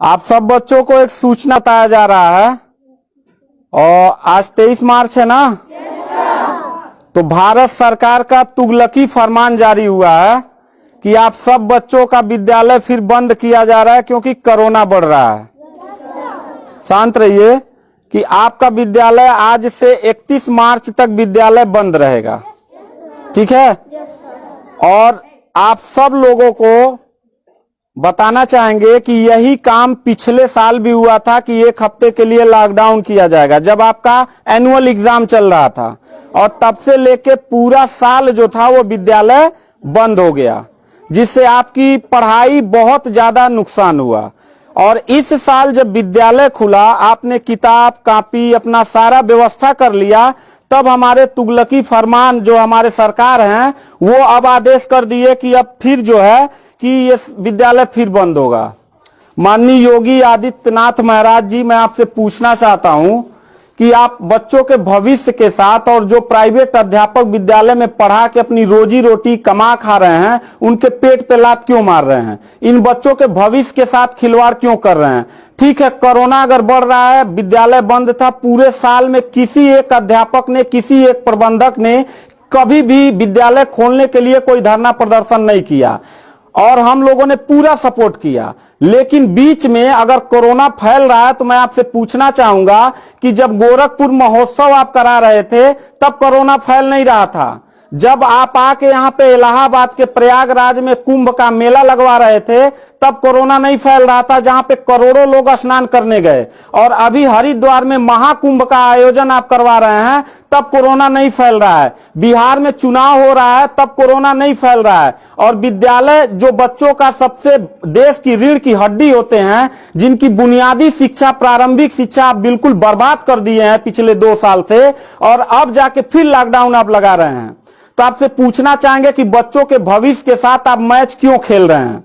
आप सब बच्चों को एक सूचना बताया जा रहा है और आज 23 मार्च है ना। तो भारत सरकार का तुगलकी फरमान जारी हुआ है कि आप सब बच्चों का विद्यालय फिर बंद किया जा रहा है क्योंकि कोरोना बढ़ रहा है। शांत रहिए कि आपका विद्यालय आज से 31 मार्च तक विद्यालय बंद रहेगा, ठीक है। और आप सब लोगों को बताना चाहेंगे कि यही काम पिछले साल भी हुआ था कि एक हफ्ते के लिए लॉकडाउन किया जाएगा जब आपका एनुअल एग्जाम चल रहा था, और तब से लेके पूरा साल जो था वो विद्यालय बंद हो गया, जिससे आपकी पढ़ाई बहुत ज्यादा नुकसान हुआ। और इस साल जब विद्यालय खुला, आपने किताब कॉपी अपना सारा व्यवस्था कर लिया, तब हमारे तुगलकी फरमान जो हमारे सरकार हैं वो अब आदेश कर दिए कि अब फिर जो है कि ये विद्यालय फिर बंद होगा। माननीय योगी आदित्यनाथ महाराज जी, मैं आपसे पूछना चाहता हूं कि आप बच्चों के भविष्य के साथ और जो प्राइवेट अध्यापक विद्यालय में पढ़ा के अपनी रोजी रोटी कमा खा रहे हैं, उनके पेट पे लात क्यों मार रहे हैं? इन बच्चों के भविष्य के साथ खिलवाड़ क्यों कर रहे हैं? ठीक है, कोरोना अगर बढ़ रहा है, विद्यालय बंद था, पूरे साल में किसी एक अध्यापक ने, किसी एक प्रबंधक ने कभी भी विद्यालय खोलने के लिए कोई धरना प्रदर्शन नहीं किया और हम लोगों ने पूरा सपोर्ट किया। लेकिन बीच में अगर कोरोना फैल रहा है तो मैं आपसे पूछना चाहूंगा कि जब गोरखपुर महोत्सव आप करा रहे थे तब कोरोना फैल नहीं रहा था। जब आप आके यहाँ पे इलाहाबाद के प्रयागराज में कुंभ का मेला लगवा रहे थे तब कोरोना नहीं फैल रहा था, जहां पे करोड़ों लोग स्नान करने गए। और अभी हरिद्वार में महाकुंभ का आयोजन आप करवा रहे हैं तब कोरोना नहीं फैल रहा है। बिहार में चुनाव हो रहा है तब कोरोना नहीं फैल रहा है। और विद्यालय जो बच्चों का सबसे देश की रीढ़ की हड्डी होते हैं, जिनकी बुनियादी शिक्षा, प्रारंभिक शिक्षा आप बिल्कुल बर्बाद कर दिए हैं पिछले 2 साल से, और अब जाके फिर लॉकडाउन आप लगा रहे हैं। तो आपसे पूछना चाहेंगे कि बच्चों के भविष्य के साथ आप मैच क्यों खेल रहे हैं?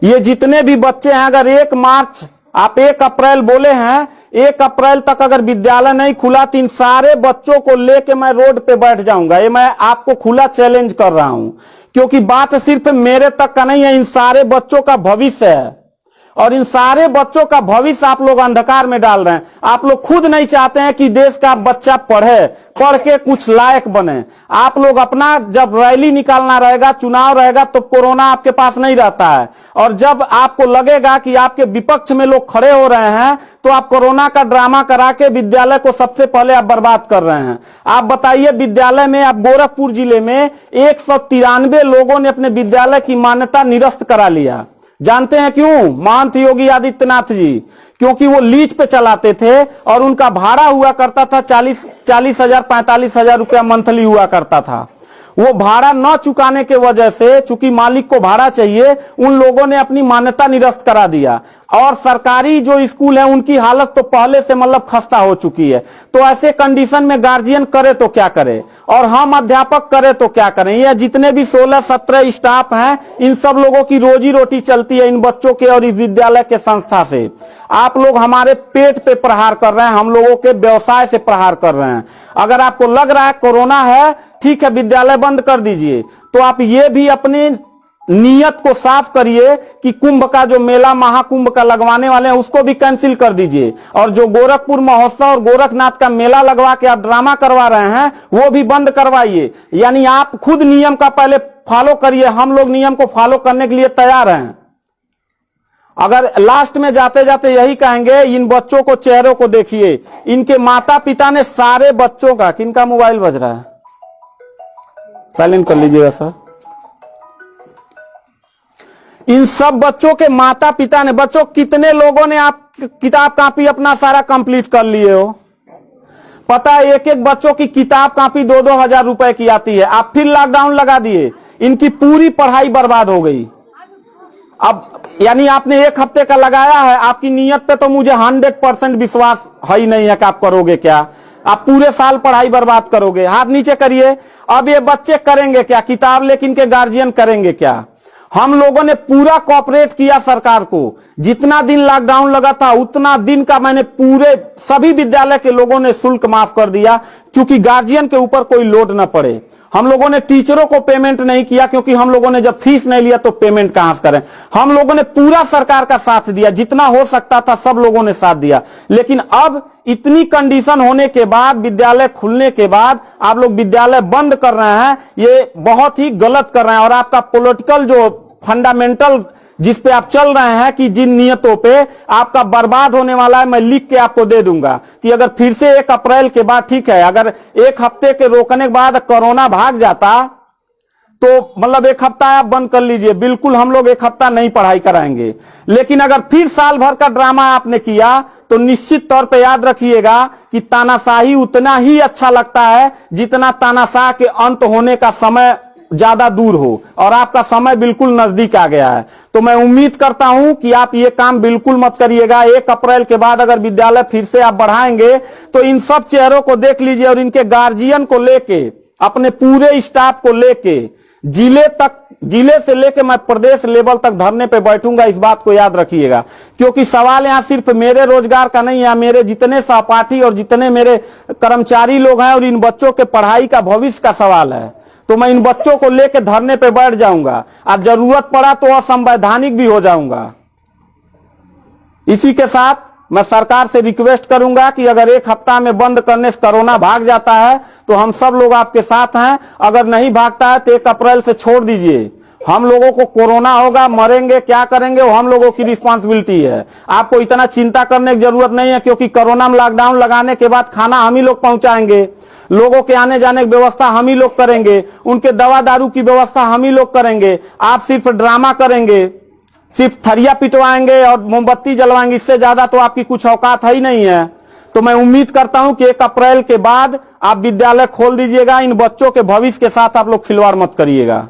ये जितने भी बच्चे हैं, अगर 1 मार्च आप 1 अप्रैल बोले हैं, 1 अप्रैल तक अगर विद्यालय नहीं खुला तो इन सारे बच्चों को लेके मैं रोड पे बैठ जाऊंगा। ये मैं आपको खुला चैलेंज कर रहा हूं, क्योंकि बात सिर्फ मेरे तक का नहीं है, इन सारे बच्चों का भविष्य है। और इन सारे बच्चों का भविष्य आप लोग अंधकार में डाल रहे हैं। आप लोग खुद नहीं चाहते हैं कि देश का बच्चा पढ़े, पढ़ के कुछ लायक बने। आप लोग अपना, जब रैली निकालना रहेगा, चुनाव रहेगा, तो कोरोना आपके पास नहीं रहता है। और जब आपको लगेगा कि आपके विपक्ष में लोग खड़े हो रहे हैं तो आप कोरोना का ड्रामा करा के विद्यालय को सबसे पहले आप बर्बाद कर रहे हैं। आप बताइए, विद्यालय में, आप गोरखपुर जिले में 193 लोगों ने अपने विद्यालय की मान्यता निरस्त करा लिया। जानते हैं क्यों? महंत योगी आदित्यनाथ जी, क्योंकि वो लीज पे चलाते थे और उनका भाड़ा हुआ करता था 40,000 45,000 रुपया मंथली हुआ करता था। वो भाड़ा न चुकाने के वजह से, चूंकि मालिक को भाड़ा चाहिए, उन लोगों ने अपनी मान्यता निरस्त करा दिया। और सरकारी जो स्कूल है उनकी हालत तो पहले से मतलब खस्ता हो चुकी है। तो ऐसे कंडीशन में गार्जियन करे तो क्या करे, और हम अध्यापक करे तो क्या करें? ये जितने भी 16-17 स्टाफ हैं, इन सब लोगों की रोजी रोटी चलती है इन बच्चों के और इस विद्यालय के संस्था से। आप लोग हमारे पेट पे प्रहार कर रहे हैं, हम लोगों के व्यवसाय से प्रहार कर रहे हैं। अगर आपको लग रहा है कोरोना है, ठीक है, विद्यालय बंद कर दीजिए, तो आप ये भी अपनी नियत को साफ करिए कि कुंभ का जो मेला, महाकुंभ का लगवाने वाले हैं, उसको भी कैंसिल कर दीजिए। और जो गोरखपुर महोत्सव और गोरखनाथ का मेला लगवा के आप ड्रामा करवा रहे हैं, वो भी बंद करवाइए। यानी आप खुद नियम का पहले फॉलो करिए, हम लोग नियम को फॉलो करने के लिए तैयार हैं। अगर लास्ट में जाते जाते यही कहेंगे, इन बच्चों को, चेहरों को देखिए, इनके माता पिता ने सारे बच्चों का, किनका मोबाइल बज रहा है, साइलेंट कर लीजिएगा सर। इन सब बच्चों के माता पिता ने, बच्चों कितने लोगों ने आप किताब कॉपी अपना सारा कंप्लीट कर लिए हो? पता है, एक एक बच्चों की किताब कॉपी 2-2 हजार रुपए की आती है। आप फिर लॉकडाउन लगा दिए, इनकी पूरी पढ़ाई बर्बाद हो गई। अब यानी आपने 1 हफ्ते का लगाया है, आपकी नीयत पे तो मुझे 100% विश्वास है ही नहीं है कि आप करोगे क्या। आप पूरे साल पढ़ाई बर्बाद करोगे। हाथ नीचे करिए। अब ये बच्चे करेंगे क्या? किताब लेकिन इनके गार्जियन करेंगे क्या? हम लोगों ने पूरा कोऑपरेट किया सरकार को। जितना दिन लॉकडाउन लगा था उतना दिन का मैंने पूरे सभी विद्यालय के लोगों ने शुल्क माफ कर दिया, क्योंकि गार्जियन के ऊपर कोई लोड न पड़े। हम लोगों ने टीचरों को पेमेंट नहीं किया, क्योंकि हम लोगों ने जब फीस नहीं लिया तो पेमेंट कहां से करें। हम लोगों ने पूरा सरकार का साथ दिया, जितना हो सकता था सब लोगों ने साथ दिया। लेकिन अब इतनी कंडीशन होने के बाद, विद्यालय खुलने के बाद आप लोग विद्यालय बंद कर रहे हैं, ये बहुत ही गलत कर रहे हैं। और आपका पॉलिटिकल जो फंडामेंटल जिस पे आप चल रहे हैं कि जिन नियतों पे आपका बर्बाद होने वाला है, मैं लिख के आपको दे दूंगा कि अगर फिर से 1 अप्रैल के बाद, ठीक है, अगर 1 हफ्ते के रोकने के बाद कोरोना भाग जाता तो मतलब 1 हफ्ता आप बंद कर लीजिए, बिल्कुल हम लोग 1 हफ्ता नहीं पढ़ाई कराएंगे। लेकिन अगर फिर साल भर का ड्रामा आपने किया तो निश्चित तौर पे याद रखिएगा कि तानाशाही उतना ही अच्छा लगता है जितना तानाशाह के अंत होने का समय ज्यादा दूर हो, और आपका समय बिल्कुल नजदीक आ गया है। तो मैं उम्मीद करता हूं कि आप ये काम बिल्कुल मत करिएगा। 1 अप्रैल के बाद अगर विद्यालय फिर से आप बढ़ाएंगे तो इन सब चेहरों को देख लीजिए, और इनके गार्जियन को लेके, अपने पूरे स्टाफ को लेके, जिले से लेके मैं प्रदेश लेवल तक धरने पे बैठूंगा, इस बात को याद रखिएगा। क्योंकि सवाल यहां सिर्फ मेरे रोजगार का नहीं है, मेरे जितने सहपाठी और जितने मेरे कर्मचारी लोग हैं और इन बच्चों के पढ़ाई का भविष्य का सवाल है। तो मैं इन बच्चों को लेकर धरने पे बैठ जाऊंगा, और जरूरत पड़ा तो असंवैधानिक भी हो जाऊंगा। इसी के साथ मैं सरकार से रिक्वेस्ट करूंगा कि अगर 1 हफ्ता में बंद करने से कोरोना भाग जाता है तो हम सब लोग आपके साथ हैं, अगर नहीं भागता है तो 1 अप्रैल से छोड़ दीजिए। हम लोगों को कोरोना होगा, मरेंगे, क्या करेंगे वो हम लोगों की रिस्पांसिबिलिटी है। आपको इतना चिंता करने की जरूरत नहीं है, क्योंकि कोरोना में लॉकडाउन लगाने के बाद खाना हम ही लोग पहुंचाएंगे, लोगों के आने जाने की व्यवस्था हम ही लोग करेंगे, उनके दवा दारू की व्यवस्था हम ही लोग करेंगे। आप सिर्फ ड्रामा करेंगे, सिर्फ थरिया पिटवाएंगे और मोमबत्ती जलवाएंगे, इससे ज्यादा तो आपकी कुछ औकात है ही नहीं है। तो मैं उम्मीद करता हूं कि 1 अप्रैल के बाद आप विद्यालय खोल दीजिएगा। इन बच्चों के भविष्य के साथ आप लोग खिलवाड़ मत करिएगा।